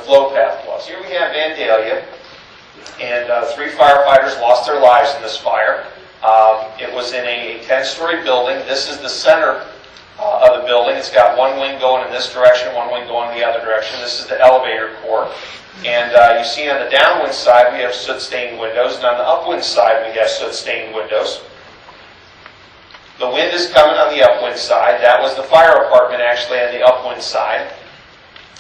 flow path was. Here we have Vandalia, and 3 firefighters lost their lives in this fire. It was in a 10-story building. This is the center of the building. It's got one wing going in this direction, one wing going in the other direction. This is the elevator core. And you see on the downwind side we have soot-stained windows, and on the upwind side we have soot-stained windows. The wind is coming on the upwind side. That was the fire apartment actually on the upwind side.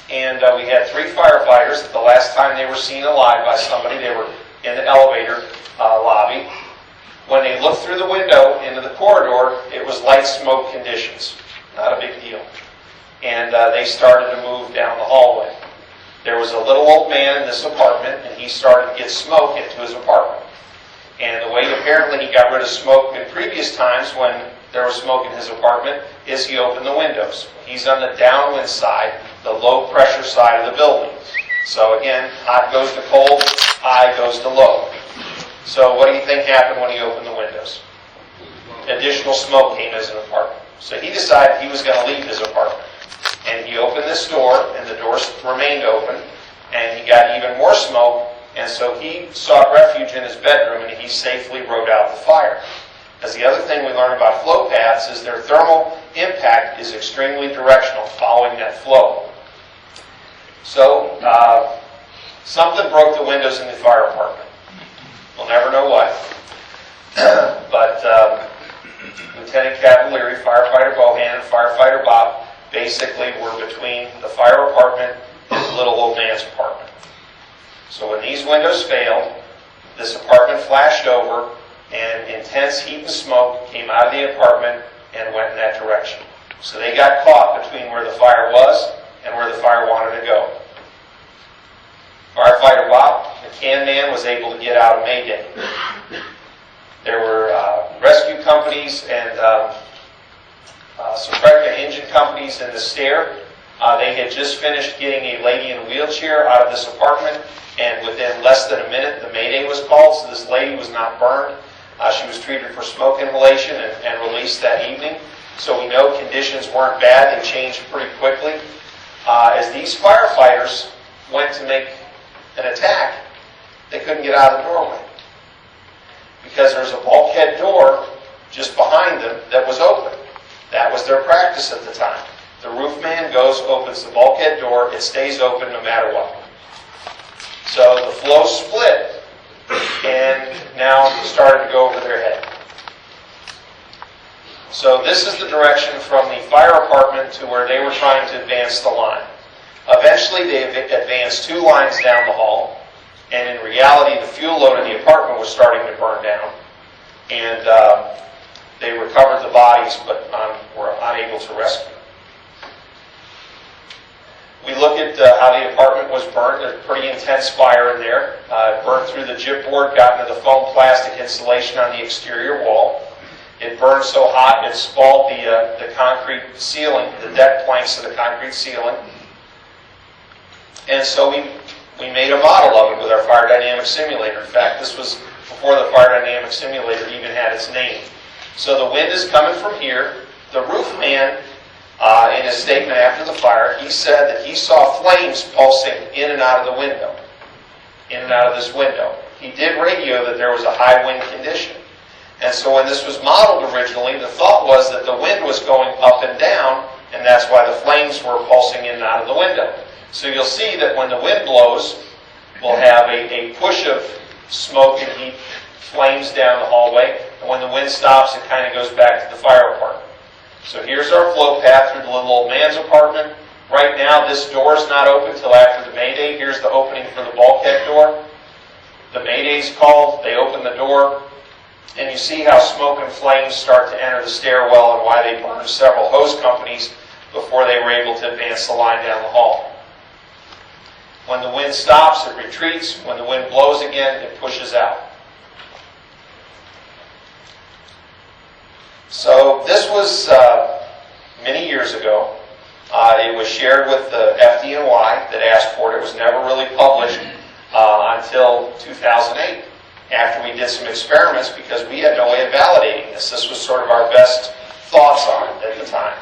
And we had 3 firefighters. The last time they were seen alive by somebody, they were in the elevator lobby. When they looked through the window into the corridor, it was light smoke conditions. Not a big deal. And they started to move down the hallway. There was a little old man in this apartment, and he started to get smoke into his apartment. And the way apparently he got rid of smoke in previous times when there was smoke in his apartment is he opened the windows. He's on the downwind side, the low pressure side of the building. So again, hot goes to cold, high goes to low. So what do you think happened when he opened the windows? Additional smoke came as an apartment. So he decided he was going to leave his apartment. And he opened this door, and the door remained open, and he got even more smoke, and so he sought refuge in his bedroom, and he safely rode out the fire. Because the other thing we learn about flow paths is their thermal impact is extremely directional, following that flow. So, something broke the windows in the fire apartment. We'll never know what. But Lieutenant Cavalieri, Firefighter Bohan, and Firefighter Bob basically were between the fire apartment and the little old man's apartment. So when these windows failed, this apartment flashed over, and intense heat and smoke came out of the apartment and went in that direction. So they got caught between where the fire was and where the fire wanted to go. Firefighter Bob, the can man, was able to get out of Mayday. There were rescue companies and some engine companies in the stair. They had just finished getting a lady in a wheelchair out of this apartment, and within less than a minute, the Mayday was called, so this lady was not burned. She was treated for smoke inhalation and released that evening. So we know conditions weren't bad. They changed pretty quickly. As these firefighters went to make an attack, they couldn't get out of the doorway because there's a bulkhead door just behind them that was open. That was their practice at the time. The roof man goes, opens the bulkhead door, it stays open no matter what. So the flow split and now started to go over their head. So this is the direction from the fire apartment to where they were trying to advance the line. Eventually they advanced 2 lines down the hall, and in reality the fuel load in the apartment was starting to burn down, and they recovered the bodies but were unable to rescue. We look at how the apartment was burnt. There's a pretty intense fire in there. It burned through the gypboard, got into the foam plastic insulation on the exterior wall. It burned so hot it spalled the concrete ceiling, the deck planks of the concrete ceiling. And so we made a model of it with our fire dynamic simulator. In fact, this was before the fire dynamic simulator even had its name. So the wind is coming from here. The roof man, in his statement after the fire, he said that he saw flames pulsing in and out of the window, in and out of this window. He did radio that there was a high wind condition. And so when this was modeled originally, the thought was that the wind was going up and down, and that's why the flames were pulsing in and out of the window. So you'll see that when the wind blows, we'll have a push of smoke and heat, flames down the hallway, and when the wind stops, it kind of goes back to the fire apartment. So here's our flow path through the little old man's apartment. Right now, this door is not open until after the Mayday. Here's the opening for the bulkhead door. The Mayday's called, they open the door, and you see how smoke and flames start to enter the stairwell and why they burned several hose companies before they were able to advance the line down the hall. When the wind stops, it retreats. When the wind blows again, it pushes out. So this was many years ago. It was shared with the FDNY that asked for it. It was never really published until 2008, after we did some experiments, because we had no way of validating this. This was sort of our best thoughts on it at the time.